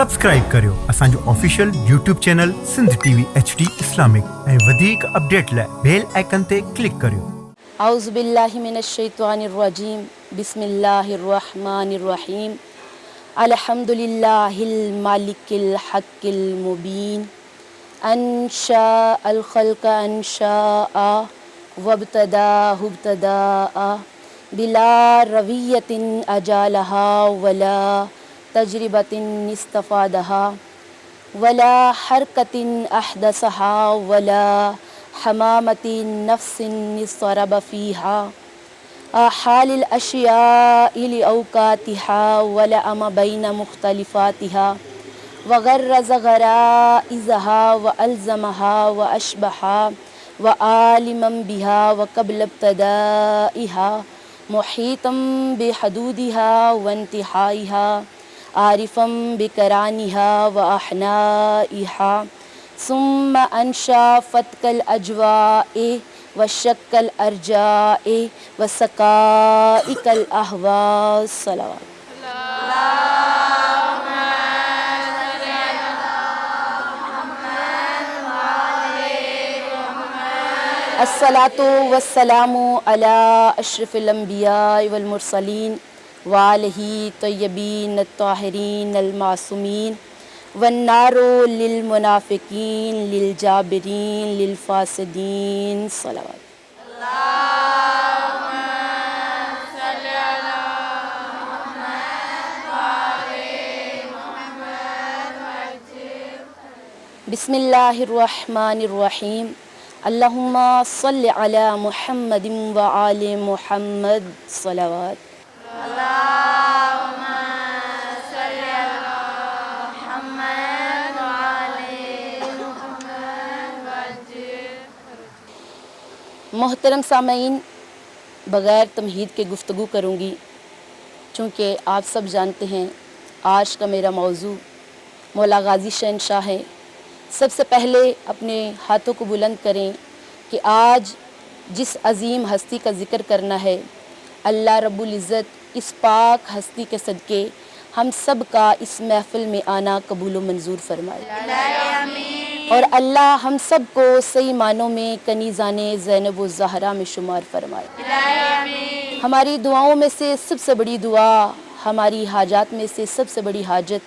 Subscribe करियो असांजो official YouTube channel Sindh TV HD Islamic ऐं वधीक अपडेट लाइ बेल आइकन ते क्लिक करियो। औज़ु बिल्लाहि मिनश शैतानिर रजीम बिस्मिल्लाहिर रहमानिर रहीम अल्हम्दुलिल्लाहिल मालिकिल हक्किल मुबीन अनशाअल खल्क़ अनशाअ वब्तदाहु इब्तिदाअ बिला रवियतिन अजालहा वला तजरिबतिन इस्तफादहा वला हरकतिन अहदसहा वला हमामतिन नफ्सिन इस्तरब फीहा हालिल अशियाइ लिऔकातिहा वला अम बैन मुख्तलिफातिहा वगर्रज़ गराइज़हा व अल्ज़महा व अशबहा व आलिमन बिहा व क़ब्ल इब्तिदाइहा मुहीतम बिहदूदिहा व इंतिहाइहा आरिफम बिकरानिहा व अहनाइहा सुम्मा अंशा फतकल अजवाए व शक्कल अर्जाए व सकाइकल अहवा सलावत। अस्सलातु वस्सलामु अला अशरफिल अंबिया वल मुरसलीन व आलिहि तय्यबीन अत्ताहिरीन अल मासूमीन वन्नारु लिल मुनाफिकीन लिल जाबिरीन लिल फासिदीन सलावत। बिस्मिल्लाहिर रहमानिर रहीम अल्लाहुम्मा सल्लि अला मुहम्मदिन व आले मुहम्मद सलावत। मोहतरम सामीन, बग़ैर तमहीद के गुफ्तगू करूँगी चूँकि आप सब जानते हैं आज का मेरा मौजू मौला गाज़ी शहनशाह है। सबसे पहले अपने हाथों को बुलंद करें कि आज जिस अज़ीम हस्ती का ज़िक्र करना है, अल्लाह रब्बुल इज़्ज़त इस पाक हस्ती के सदक़े हम सब का इस महफ़िल में आना कबूल व मंजूर फरमाए और अल्लाह हम सब को सही मानों में कनीज़ाने ज़ैनब व ज़हरा में शुमार फरमाए। हमारी दुआओं में से सबसे बड़ी दुआ, हमारी हाजात में से सबसे बड़ी हाजत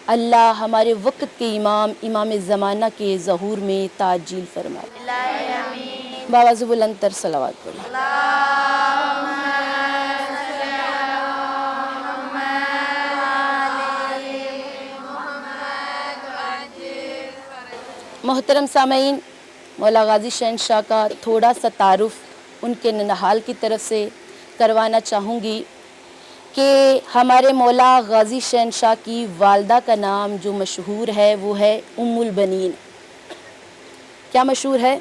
अल्लाह हमारे वक्त के इमाम ज़माना के ज़हूर में ताजील फरमाए। बावाज़ बुलंद तर सलावत पढ़ें। मोहतरम सामीन, मौला गाज़ी शहनशाह का थोड़ा सा तारुफ़ उनके ननहाल की तरफ से करवाना चाहूँगी कि हमारे मौला गाज़ी शहनशाह की वालदा का नाम जो मशहूर है वो है उम्मुल बनीन। क्या मशहूर है?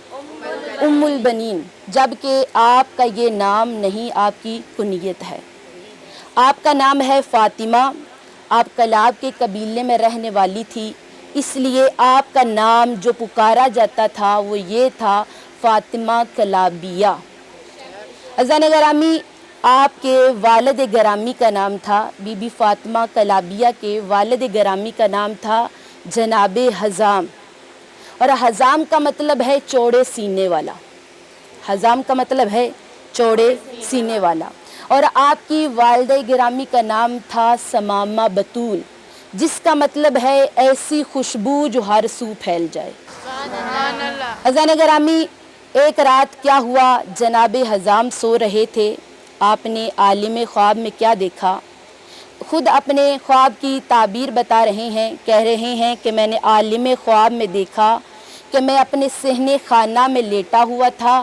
उम्मुल बनीन, जबकि आपका ये नाम नहीं, आपकी कुनियत है। आपका नाम है फ़ातिमा। आप कलाब के कबीले में रहने वाली थी, इसलिए आपका नाम जो पुकारा जाता था वो ये था फ़ातिमा कलाबिया। अज़ान गरामी, आपके वालिद गरामी का नाम था बीबी फ़ातिमा कलाबिया के वालिद गरामी का नाम था जनाब हज़ाम, और हज़ाम का मतलब है चौड़े सीने वाला। हज़ाम का मतलब है चौड़े सीने वाला। और आपकी वालिद गिरामी का नाम था समामा बतूल, जिसका मतलब है ऐसी खुशबू जो हर सू फैल जाए। अज़ान गिरामी, एक रात क्या हुआ, जनाब हज़ाम सो रहे थे। आपने आलिम ख्वाब में क्या देखा? खुद अपने ख्वाब की ताबीर बता रहे हैं, कह रहे हैं कि मैंने आलिम ख्वाब में देखा कि मैं अपने सहने खाना में लेटा हुआ था।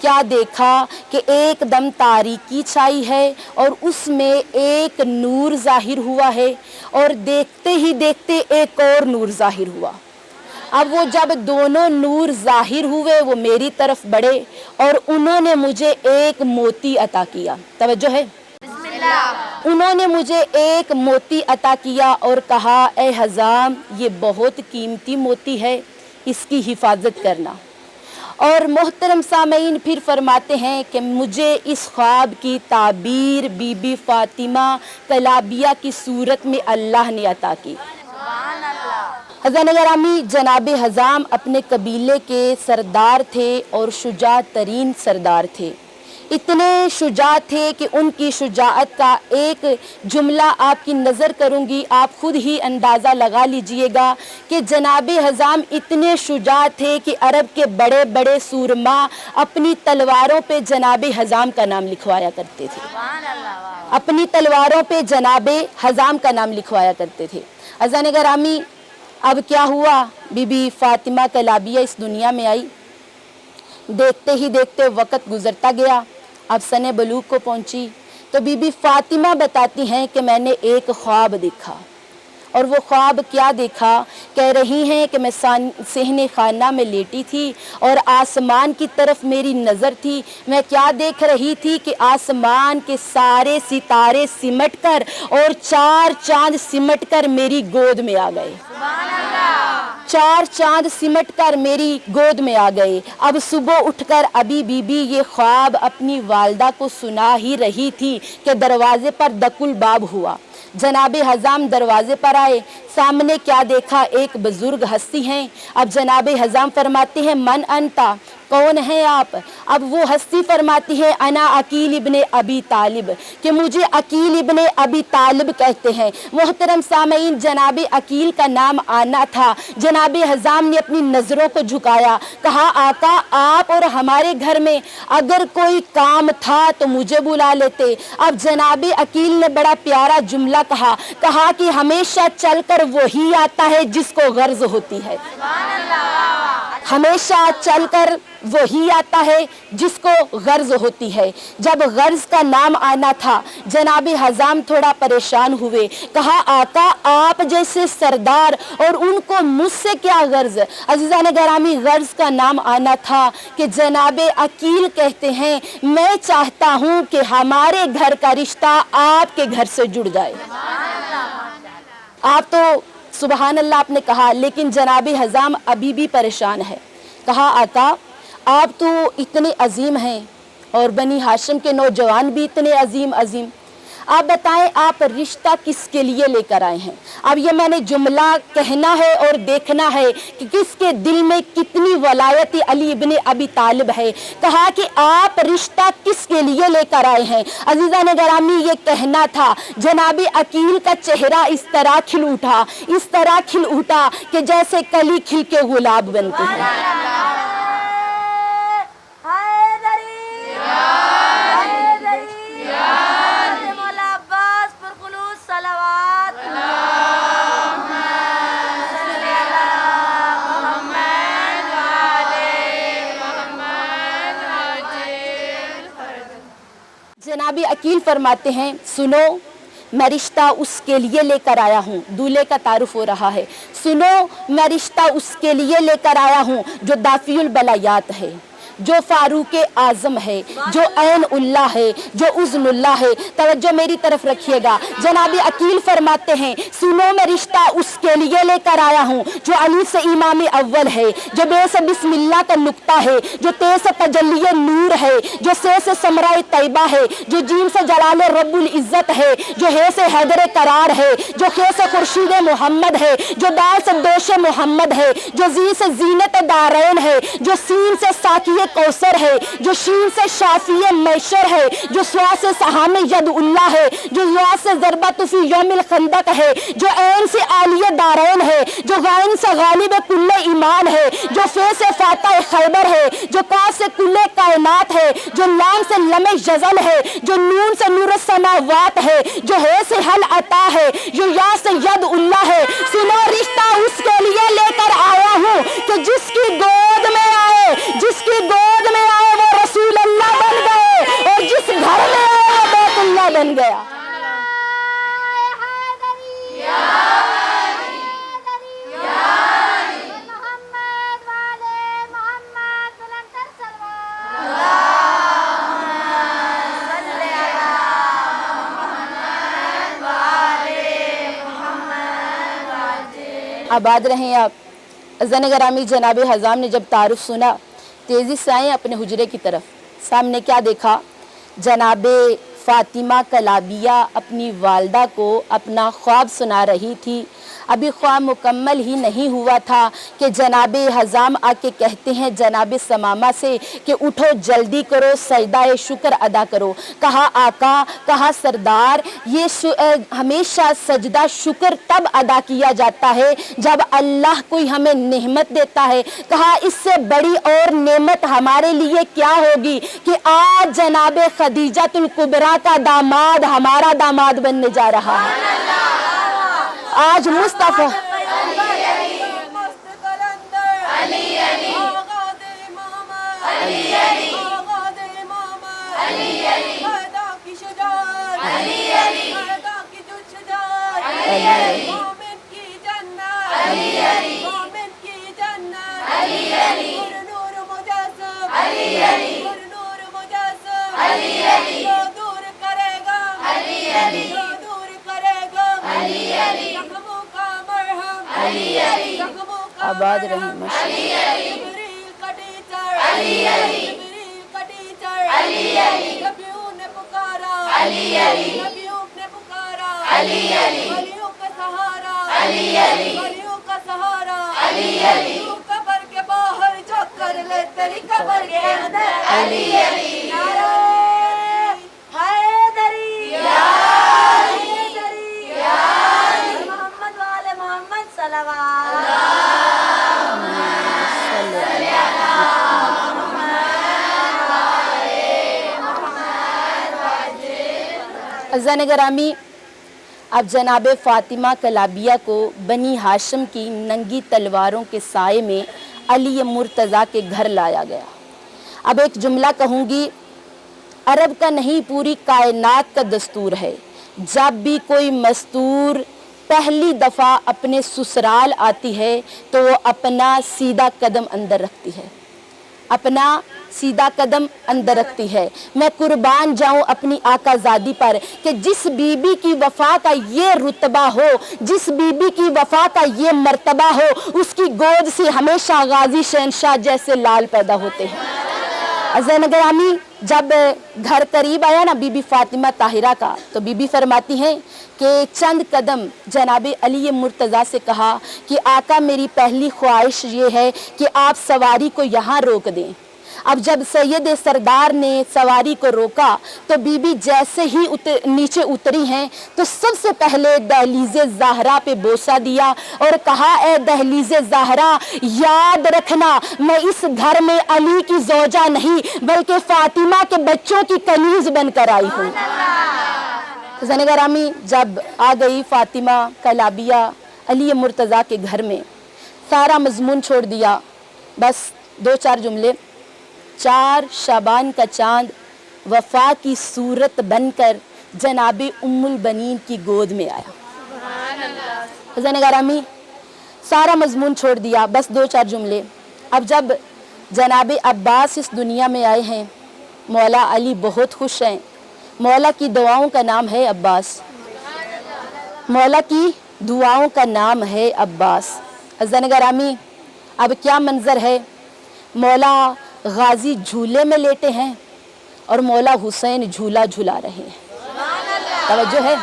क्या देखा कि एकदम तारीकी छाई है और उसमें एक नूर ज़ाहिर हुआ है, और देखते ही देखते एक और नूर ज़ाहिर हुआ। अब वो जब दोनों नूर ज़ाहिर हुए वो मेरी तरफ बढ़े और उन्होंने मुझे एक मोती अता किया। तवज्जो है? उन्होंने मुझे एक मोती अता किया और कहा, ए हज़ाम, ये बहुत कीमती मोती है, इसकी हिफाजत करना। और मोहतरम सामीन फिर फरमाते हैं कि मुझे इस ख्वाब की ताबीर बीबी फ़ातिमा कलाबिया की सूरत में अल्लाह ने अता की। हज़रात गिरामी, जनाब हज़ाम अपने कबीले के सरदार थे और शुजा तरीन सरदार थे। इतने शुजा थे कि उनकी शुजाअत का एक जुमला आपकी नज़र करूँगी, आप खुद ही अंदाज़ा लगा लीजिएगा कि जनाब हज़ाम इतने शुजा थे कि अरब के बड़े बड़े सूरमा अपनी तलवारों पे जनाब हज़ाम का नाम लिखवाया करते थे। अपनी तलवारों पे जनाब हज़ाम का नाम लिखवाया करते थे। हज़रात गिरामी, अब क्या हुआ, बीबी फ़ातिमा कलाबिया इस दुनिया में आई। देखते ही देखते वक़्त गुज़रता गया, अब सने बलूग को पहुंची तो बीबी फ़ातिमा बताती हैं कि मैंने एक ख्वाब देखा। और वो ख्वाब क्या देखा, कह रही हैं कि मैं सहने खाना में लेटी थी और आसमान की तरफ मेरी नज़र थी। मैं क्या देख रही थी कि आसमान के सारे सितारे सिमट कर और 4 चांद सिमट कर मेरी गोद में आ गए। 4 चांद सिमट कर मेरी गोद में आ गए। अब सुबह उठकर अभी बीबी ये ख्वाब अपनी वालदा को सुना ही रही थी कि दरवाजे पर दकुल बाब हुआ। जनाब हज़ाम दरवाजे पर आए, सामने क्या देखा, एक बुजुर्ग हस्ती हैं। अब जनाब हज़ाम फरमाते हैं, मन अंता, कौन है आप? अब वो हस्ती फरमाती है, अना अकील इब्ने अबी तालिब, कि मुझे अकील इब्ने अबी तालिब कहते हैं। मोहतरम सामईन, जनाब अकील का नाम आना था। जनाब हज़ाम ने अपनी नज़रों को झुकाया, कहा, आका आप और हमारे घर में अगर कोई काम था तो मुझे बुला लेते। अब जनाब अकील ने बड़ा प्यारा जुमला कहा कि हमेशा चलकर वही आता है जिसको गर्ज होती है। हमेशा चलकर वही आता है जिसको गर्ज होती है। जब गर्ज का नाम आना था, जनाब हज़ाम थोड़ा परेशान हुए, कहा, आका आप जैसे सरदार और उनको मुझसे क्या गर्ज। अज़ीज़ान गिरामी, गर्ज का नाम आना था कि जनाब अकील कहते हैं, मैं चाहता हूँ कि हमारे घर का रिश्ता आपके घर से जुड़ जाए। आप तो सुबहान अल्लाह आपने कहा, लेकिन जनाब हज़ाम अभी भी परेशान है। कहा, आका आप तो इतने अजीम हैं और बनी हाशिम के नौजवान भी इतने अजीम, आप बताएं आप रिश्ता किसके लिए लेकर आए हैं। अब ये मैंने जुमला कहना है और देखना है कि किसके दिल में कितनी वलायत अली इब्ने अबी तालिब है। कहा कि आप रिश्ता किसके लिए लेकर आए हैं। अजीज़ान गिरामी, ये कहना था। जनाबी अकील का चेहरा इस तरह खिल उठा कि जैसे कली खिल के गुलाब बनते हैं। जनाबी अकील फरमाते हैं, सुनो मैं रिश्ता उसके लिए लेकर आया हूँ। दूल्हे का तारुफ हो रहा है। सुनो मैं रिश्ता उसके लिए लेकर आया हूँ जो दाफियुल बलायात है, जो फारूक आज़म है, जो ऐन उल्लाह है, जो उज़्नुल्लाह है। तवज्जो मेरी तरफ रखिएगा। जनाबी अकील फरमाते हैं, सुनो मैं रिश्ता उसके लिए लेकर आया हूँ जो अली से इमाम अव्वल है, जो बे से बिस्मिल्लाह का नुक्ता है, जो ते से तजल्ली नूर है, जो से समराए तैबा है, जो जीम से जलाल रब्बुल इज़्ज़त है, जो है से हैदर करार है, जो खे से खुर्शीद मोहम्मद है, जो दाल से दोष मोहम्मद है, जो जी से जीनत दारैन है, जो सीन से साकी कौसर है, जो शीन से शाफिये मैशर है, जो स्वा से सहामे यद उल्लाह है, जो ज़ा से ज़रबत फी यौमिल खंदक है, जो ऐन से आलिय दारैन है, जो गाइन से गालिब कुल्ले ईमान है, जो फे से फाता खैबर है, जो का से कुल्ले कायनात है, जो लाम से लमे जज़ल है, जो नून से नूर समावात है, जो है से हल अता है, जो या से यद उल्लाह है। सुनो रिश्ता उसके लिए लेकर आया हूँ कि जिसकी गोद में आए, जिसकी गोद में आए वो रसूल अल्लाह बन गए और जिस घर में आए वो बैतुल्लाह बन गया। आबाद रहें आप। अज़ान गिरामी, जनाब हज़ाम ने जब तारुफ सुना, तेज़ी से आए अपने हुजरे की तरफ। सामने क्या देखा, जनाब फ़ातिमा कलाबिया अपनी वालदा को अपना ख्वाब सुना रही थी। ابھی ख्वाब मुकम्मल ही नहीं हुआ था कि जनाब हज़ाम आके कहते हैं जनाब समामा से कि उठो जल्दी करो सजदा शुक्र अदा करो। कहा आका, कहा सरदार, ये हमेशा सजदा शुक्र तब अदा किया जाता है जब अल्लाह कोई हमें नेमत देता है। कहा इससे बड़ी और नेमत हमारे लिए क्या होगी कि आज जनाब खदीजातुल कुबरा का दामाद हमारा दामाद बनने जा रहा है। आज मुस्तफा आबाद रहे कब्र के बाहर जो कर ले तेरी कब्र के अंदर अली अली हैदरी मोहम्मद वाले मोहम्मद सल्लल्लाहु अज़ान गरामी, अब जनाब फ़ातिमा कलाबिया को बनी हाशिम की नंगी तलवारों के साए में अली मुर्तज़ा के घर लाया गया। अब एक जुमला कहूँगी, अरब का नहीं पूरी कायनात का दस्तूर है, जब भी कोई मस्तूर पहली दफ़ा अपने ससुराल आती है तो वो अपना सीधा कदम अंदर रखती है, अपना सीधा कदम अंदर रखती है। मैं कुर्बान जाऊं अपनी आकाज़ादी पर कि जिस बीबी की वफ़ा का ये रुतबा हो, जिस बीबी की वफ़ा का ये मर्तबा हो, उसकी गोद से हमेशा गाजी शहनशाह जैसे लाल पैदा होते हैं। अज़ान ग्रामी, जब घर करीब आया ना बीबी फ़ातिमा ताहिरा का, तो बीबी फरमाती हैं कि चंद कदम जनाब अली मुर्तज़ा से कहा कि आका मेरी पहली ख्वाहिश ये है कि आप सवारी को यहाँ रोक दें। अब जब सैयद सरदार ने सवारी को रोका तो बीबी जैसे ही नीचे उतरी हैं तो सबसे पहले दहलीज़े ज़हरा पे बोसा दिया और कहा, ए दहलीज़े ज़हरा याद रखना, मैं इस घर में अली की ज़ौजा नहीं बल्कि फ़ातिमा के बच्चों की कनीज़ बनकर आई हूँ। ज़ान गरामी, जब आ गई फ़ातिमा कलाबिया अली मुर्तज़ा के घर में, सारा मज़मून छोड़ दिया, बस दो चार जुमले। 4 शाबान का चांद वफ़ा की सूरत बनकर जनाब उम्मुल बनीन की गोद में आया। ज़ान गरामी, सारा मज़मून छोड़ दिया, बस 2-4 जुमले। अब जब जनाब अब्बास इस दुनिया में आए हैं, मौला अली बहुत खुश हैं। मौला की दुआओं का नाम है अब्बास, मौला की दुआओं का नाम है अब्बास। ज़ान गरामी, अब क्या मंज़र है, मौला गाजी झूले में लेटे हैं और मौला हुसैन झूला झुला रहे हैं। तवज्जो है,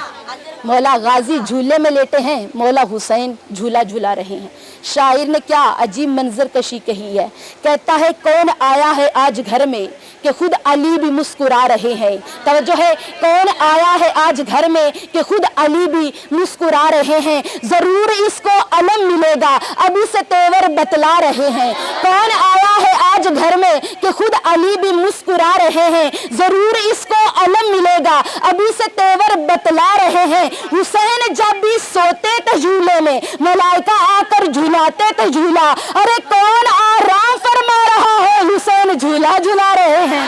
मौला गाजी झूले में लेटे हैं, मौला हुसैन झूला झुला रहे हैं। शायर ने क्या अजीब मंजर कशी कही है, कहता है कौन आया है आज घर में कि खुद अली भी मुस्कुरा रहे हैं। तवज्जो है, कौन आया है आज घर में कि खुद अली भी मुस्कुरा रहे हैं, जरूर इसको अलम मिलेगा अभी से तेवर बतला रहे हैं। कौन आया है आज घर में कि खुद अली भी मुस्कुरा रहे हैं, जरूर इसको अलम मिलेगा अभी से तेवर बतला रहे हैं। हुसैन जब भी सोते थे झूले में, मलाइका आकर झुलाते थे झूला, अरे कौन आराम फरमा रहा है, हुसैन झूला झुला रहे हैं।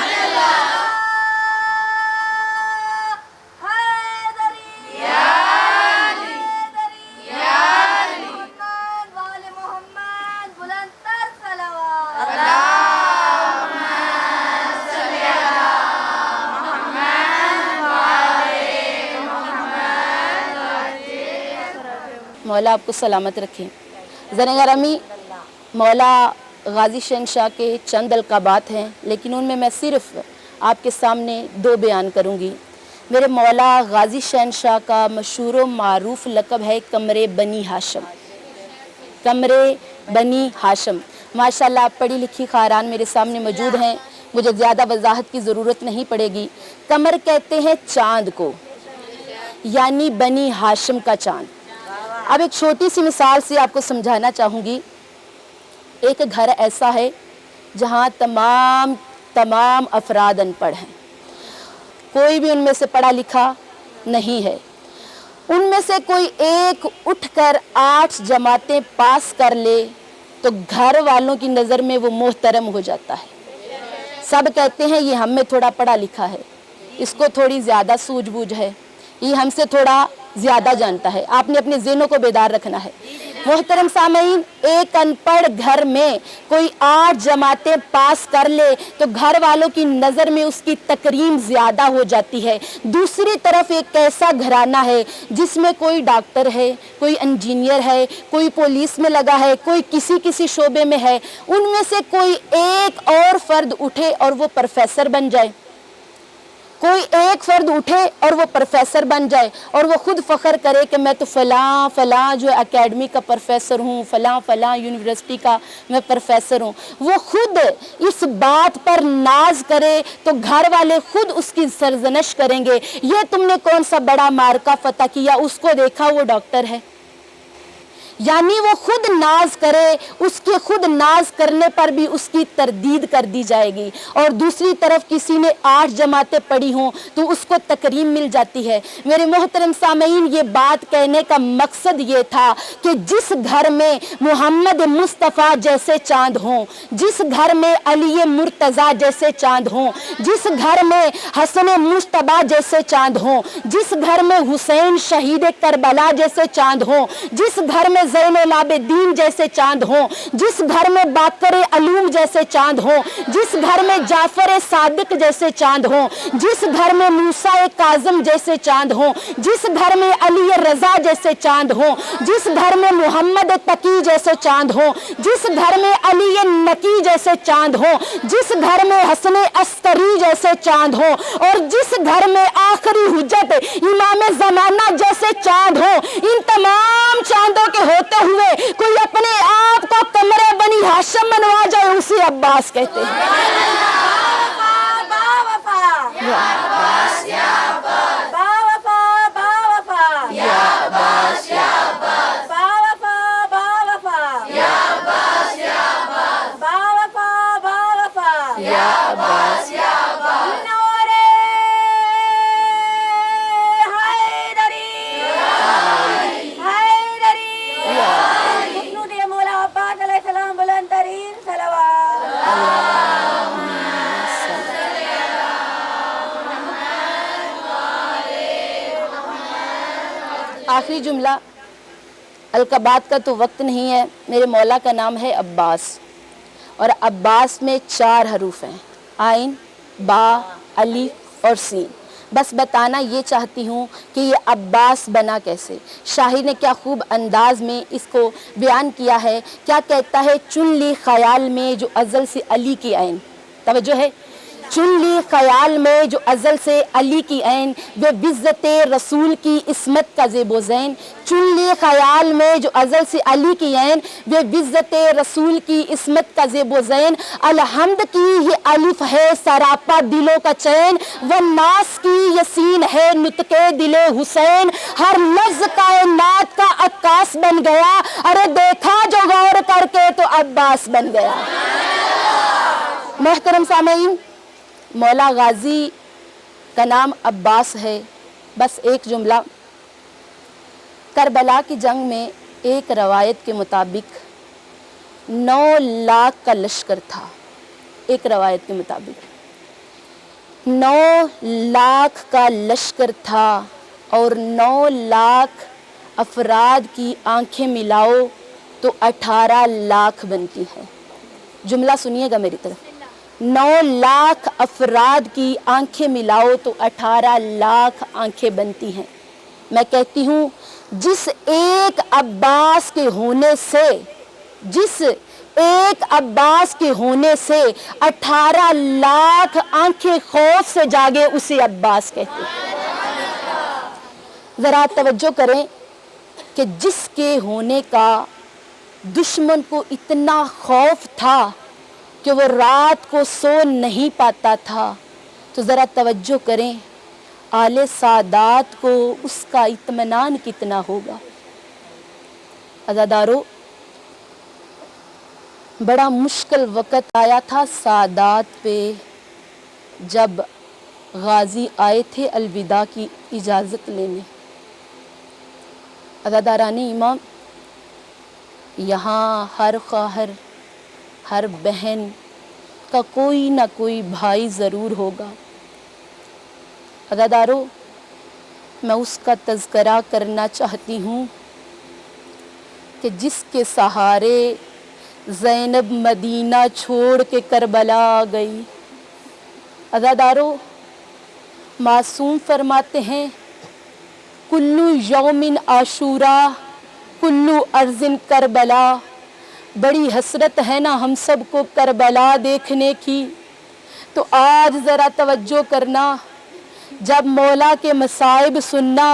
मौला आपको सलामत रखे। ज़ान गरामी, मौला गाजी शहनशाह के चंद अलक़ाबात हैं, लेकिन उनमें मैं सिर्फ़ आपके सामने 2 बयान करूँगी। मेरे मौला गाजी शहनशाह का मशहूर व मारूफ लक़ब है कमरे बनी हाशम। कमरे बनी हाशम, माशाल्लाह पढ़ी लिखी खारान मेरे सामने मौजूद हैं, मुझे ज़्यादा वजाहत की ज़रूरत नहीं पड़ेगी। कमर कहते हैं चाँद को, यानी बनी हाशम का चाँद। अब एक छोटी सी मिसाल से आपको समझाना चाहूँगी। एक घर ऐसा है जहाँ तमाम अफराद अनपढ़ हैं, कोई भी उनमें से पढ़ा लिखा नहीं है। उनमें से कोई एक उठकर 8 जमातें पास कर ले तो घर वालों की नज़र में वो मोहतरम हो जाता है। सब कहते हैं ये हम में थोड़ा पढ़ा लिखा है, इसको थोड़ी ज़्यादा सूझबूझ है, ये हमसे थोड़ा ज़्यादा जानता है। आपने अपने ज़हनों को बेदार रखना है। मोहतरम सामीन, एक अनपढ़ घर में कोई 8 जमातें पास कर ले तो घर वालों की नज़र में उसकी तकरीम ज़्यादा हो जाती है। दूसरी तरफ एक ऐसा घराना है जिसमें कोई डॉक्टर है, कोई इंजीनियर है, कोई पुलिस में लगा है, कोई किसी शोबे में है, उनमें से कोई एक और फ़र्द उठे और वो प्रोफेसर बन जाए, कोई एक फ़र्द उठे और वो प्रोफेसर बन जाए और वो खुद फ़ख्र करे कि मैं तो फ़लाँ जो एकेडमी का प्रोफेसर हूँ, फ़लाँ यूनिवर्सिटी का मैं प्रोफेसर हूँ, वो खुद इस बात पर नाज करे तो घर वाले खुद उसकी सरजनश करेंगे, ये तुमने कौन सा बड़ा मार्का फ़तह किया, उसको देखा वो डॉक्टर है। यानी वो खुद नाज करे, उसके खुद नाज करने पर भी उसकी तरदीद कर दी जाएगी। और दूसरी तरफ किसी ने 8 जमातें पढ़ी हों तो उसको तकरीम मिल जाती है। मेरे मोहतरम सामीन, ये बात कहने का मकसद ये था कि जिस घर में मोहम्मद मुस्तफ़ा जैसे चाँद हों, जिस घर में अली मुर्तज़ा जैसे चाँद हों, जिस घर में हसन मुश्तबा जैसे चाँद हों, जिस घर में हुसैन शहीद करबला जैसे चाँद हों, जिस घर में ज़ैनुल आबिदीन जैसे चाँद हों, जिस घर में बाकर अलूम जैसे चाँद हों, जिस घर में जाफर सादिक जैसे चाँद हों, जिस घर में मूसा काज़म जैसे चाँद हों, जिस घर में अली रज़ा जैसे चाँद हों, जिस घर में मोहम्मद तकी जैसे चाँद हों, जिस घर में अली नकी जैसे चाँद हों, जिस घर में हसन अस्करी जैसे चाँद हों, और जिस घर में आखिरी हुज्जत इमाम ज़माना जैसे चाँद हों, इन तमाम चाँदों के होते हुए कोई अपने आप को कमरे बनी हाशम बनवा जाए, उसे अब्बास कहते हैं। आखिरी जुमला, अलकबात का तो वक्त नहीं है। मेरे मौला का नाम है अब्बास और अब्बास में 4 हरूफ हैं, आइन, बा, अलिफ और सीन। बस बताना ये चाहती हूँ कि ये अब्बास बना कैसे। शाहिर ने क्या खूब अंदाज में इसको बयान किया है। क्या कहता है, चुन ली ख्याल में जो अज़ल से अली की ऐन, तवज्जो है, चुन ली ख्याल में जो अज़ल से अली की ऐन, वे बिज़्ज़ते रसूल की इस्मत का ज़ेबो ज़ैन। चुन ली ख्याल में जो अज़ल से अली की ऐन, वे बिज़्ज़ते रसूल की इस्मत का ज़ेबो ज़ैन। अलहम्द की ये अलिफ है सरापा दिलों का चैन, व नास की यसीन है नुतके दिले हुसैन। हर लफ्ज़ कायनात का अक्कास बन गया, अरे देखा जो गौर करके तो अब्बास बन गया। मोहतरम सामीन, मौला गाजी का नाम अब्बास है। बस एक जुमला, करबला की जंग में एक रवायत के मुताबिक 9 लाख का लश्कर था। एक रवायत के मुताबिक 9 लाख का लश्कर था और 9 लाख अफराद की आंखें मिलाओ तो 18 लाख बनती हैं। जुमला सुनिएगा मेरी तरफ, 9 लाख अफराद की आंखें मिलाओ तो 18 लाख आंखें बनती हैं। मैं कहती हूँ, जिस एक अब्बास के होने से, जिस एक अब्बास के होने से 18 लाख आंखें खौफ से जागे, उसे अब्बास कहते हैं। ذرا توجہ کریں کہ جس کے ہونے کا دشمن کو اتنا خوف تھا کہ وہ رات کو سو نہیں پاتا تھا، تو ذرا توجہ کریں آل سادات کو اس کا اطمینان کتنا ہوگا۔ عزادارو، بڑا مشکل وقت آیا تھا سادات پہ جب غازی آئے تھے الوداع کی اجازت لینے۔ عزاداران امام، یہاں ہر خواہر، ہر بہن کا کوئی نہ کوئی بھائی ضرور ہوگا۔ عزادارو، میں اس کا تذکرہ کرنا چاہتی ہوں کہ جس کے سہارے زینب مدینہ چھوڑ کے کربلا آ گئی۔ عزادارو، معصوم فرماتے ہیں کلو یوم عاشورا کلو ارض کربلا، بڑی حسرت ہے نا ہم سب کو کربلا دیکھنے کی۔ تو آج ذرا توجہ کرنا، جب مولا کے مصائب سننا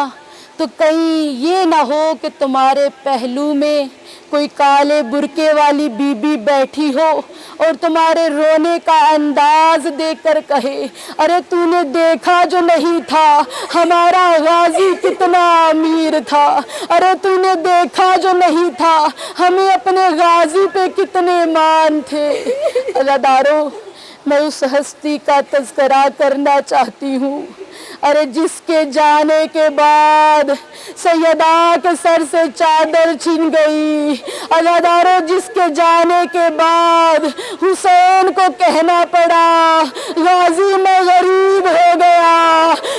تو کہیں یہ نہ ہو کہ تمہارے پہلو میں کوئی کالے برقعے والی بی بی بیٹھی ہو اور تمہارے رونے کا انداز دیکھ کر کہے ارے تو نے دیکھا جو نہیں تھا ہمارا غازی کتنا امیر تھا، ارے تو نے دیکھا جو نہیں تھا ہمیں اپنے غازی پہ کتنے مان تھے۔ عزادارو، میں اس ہستی کا تذکرہ کرنا چاہتی ہوں، ارے جس کے جانے کے بعد سیدہ کے سر سے چادر چھن گئی، عزادارو جس کے جانے کے بعد حسین کو کہنا پڑا غازی میں غریب ہو گیا،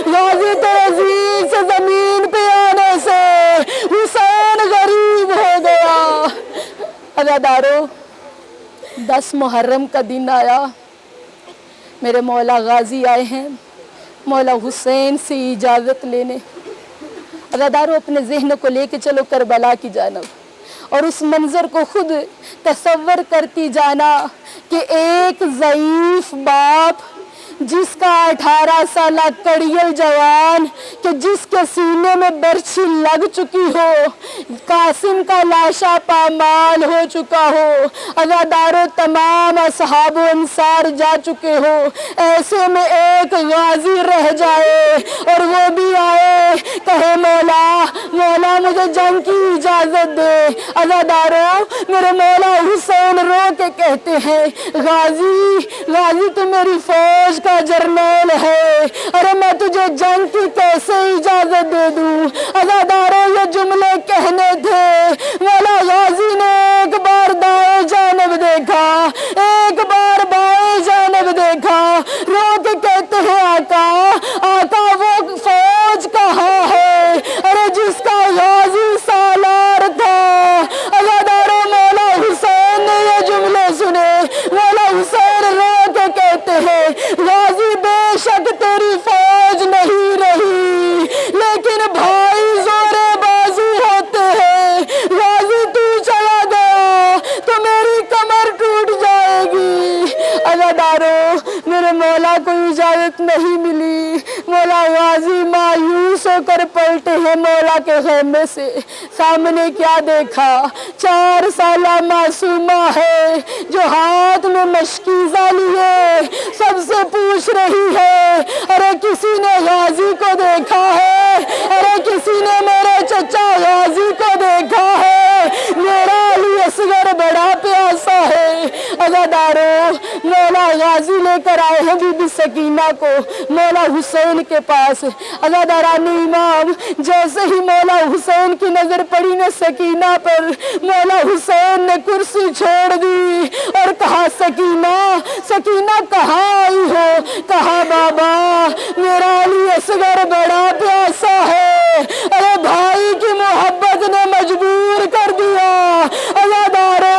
غازی تو عزیز سے زمین پہ آنے سے حسین غریب ہو گیا۔ عزادارو، 10 محرم کا دن آیا، میرے مولا غازی آئے ہیں مولا حسین سے اجازت لینے۔ عزادارو، اپنے ذہن کو لے کے چلو کربلا کی جانب اور اس منظر کو خود تصور کرتی جانا کہ ایک ضعیف باپ جس کا 18 سالہ کڑیل جوان کہ جس کے سینے میں برچھی لگ چکی ہو، قاسم کا لاشا پامال ہو چکا ہو، عزادارو تمام اصحاب و انصار جا چکے ہو، ایسے میں ایک غازی رہ جائے اور وہ بھی آئے کہے مولا مولا مجھے جنگ کی اجازت دے۔ عزادارو، میرے مولا حسین رو کے کہتے ہیں غازی غازی تو میری فوج کا جرنیل ہے، ارے میں تجھے جنگ کی کیسے اجازت دے دوں۔ عزادارو، یہ جملے کہنے تھے، مولا غازی نے ایک بار دائیں جانب دیکھا، ایک بار بائیں جانب دیکھا، رو کے کہتے ہیں آقا آقا وہ فوج کہاں ہے، ارے جس کا غازی سالار تھا۔ عزادارو، مولا حسین نے یہ جملے سنے، مولا حسین رو کے کہتے ہیں غازی بے شک تیری فوج نہیں رہی لیکن بھائی زورے بازو ہوتے ہیں، غازی تو چلا گیا تو میری کمر ٹوٹ جائے گی۔ عزادارو، میرے مولا کو اجازت نہیں ملی، مولا غازی مایوس ہو کر پلٹے ہیں مولا کے خیمے سے، سامنے کیا دیکھا، 4 سالہ معصومہ ہے جو ہاتھ میں مشکیزہ لیے سب سے پوچھ رہی ہے ارے کسی نے غازی کو دیکھا ہے، ارے کسی نے میرے چچا غازی کو دیکھا ہے، میرا علی اصغر بڑا پیاسا ہے۔ عزادارو، مولا غازی لے کر آئے ہیں بی بی سکینہ کو مولا حسین کے پاس۔ عزاداران امام، جیسے ہی مولا حسین کی نظر پڑی نا سکینہ پر، مولا حسین نے کرسی چھوڑ دی اور کہا سکینہ سکینہ کہاں آئی ہو؟ کہا بابا میرا علی اصغر بڑا پیاسا ہے، ارے بھائی کی محبت نے مجبور کر دیا۔ عزادارو،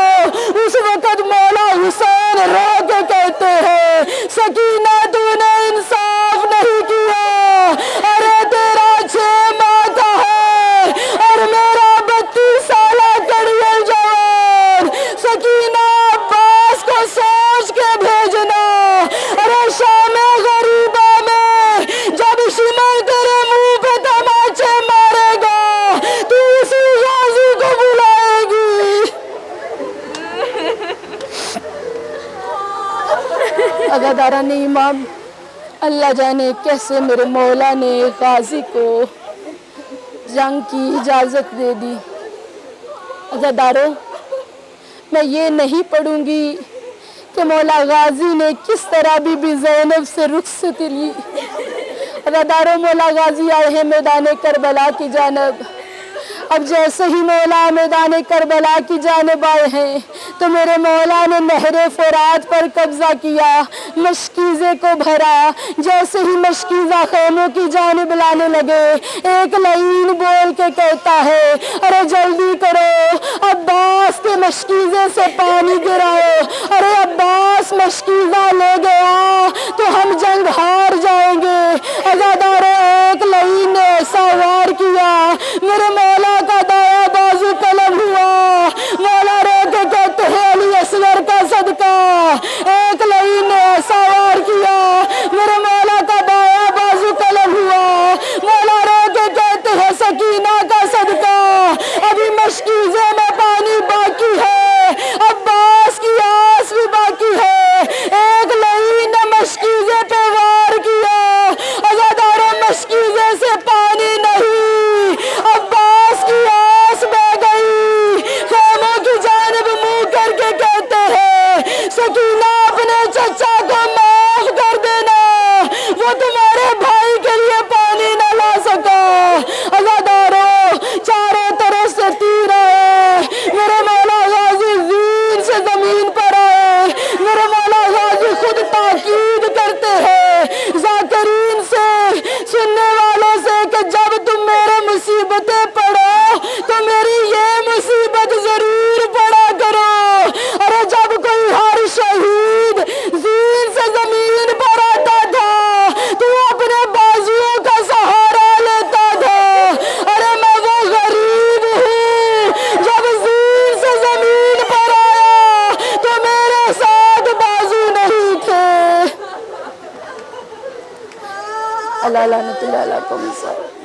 اس وقت مولا حسین رو کے کہتے ہیں سکینہ تو نے انصاف نہیں کیا، ارے تیرا 6 ماہ کا ہے اور میرا 32 سالہ کڑیل جوان، سکینہ عباس کو سوچ کے بھیجنا، ارے شام अज़ादारान इमाम, अल्लाह जाने कैसे मेरे मौला ने गाजी को जंग की इजाज़त दे दी। अज़ादारों, मैं ये नहीं पढ़ूंगी कि मौला गाजी ने किस तरह बीबी ज़ैनब से रुखसत ली। अज़ादारों, मौला गाजी आए हैं मैदान करबला की जानब। अब जैसे ही मौला मैदान करबला की जानिब आए हैं तो मेरे मौला ने नहरे फुरात पर कब्जा किया, मशकीज़े को भरा। जैसे ही मशकीज़ा खैमों की जानिब लाने लगे, एक लईन बोल के कहता है, अरे जल्दी करो, अब्बास के मशकीज़े से पानी गिराओ। अरे अब्बास मशकीज़ा ले गया तो हम जंग हार जाएंगे। अज़ादारों, एक लईन ने ऐसा वार किया, मेरे मौला का दाया बाजू कलम हुआ। मौला रो के कहते हैं, अली असगर का सदका। एक लईन ने ऐसा वार किया, मेरे मौला का दाया बाजू कलम हुआ। मौला रो के कहते हैं, सकीना का सदका, अभी मशकीज़े में पानी बाकी है, अब्बास की आस भी बाकी है। एक लईन ने मशकीज़े पे वार किया। अज़ादारों, मशकीज़े से पानी नहीं, अब्बास की आस बह गई। खैमों की जानिब मुंह करके कहते हैं, सकीना अपने चचा को माफ कर देना, वो तुम्हारे भाई के लिए पानी न ला सका। अज़ादारों, चारों तरफ से तीर आए, मेरे मौला गाजी ज़ीन से जमीन पर आए। मेरे मौला गाजी खुद ताकीद करते हैं ज़ाकिरीन से, सुनने वालों से, कि जब तुम मेरे मुसीबतें पढ़ो तो मेरी ये मुसीबत जरूर पढ़ा करो। अरे जब कोई हर शहीद ज़ीन से जमीन पर आता था तो अपने बाजुओं का सहारा लेता था। अरे मैं वो गरीब हूँ, जब ज़ीन से जमीन पर आया तो मेरे साथ बाजू नहीं थे। अल्लाह लानत अल्लाह को मिसाल।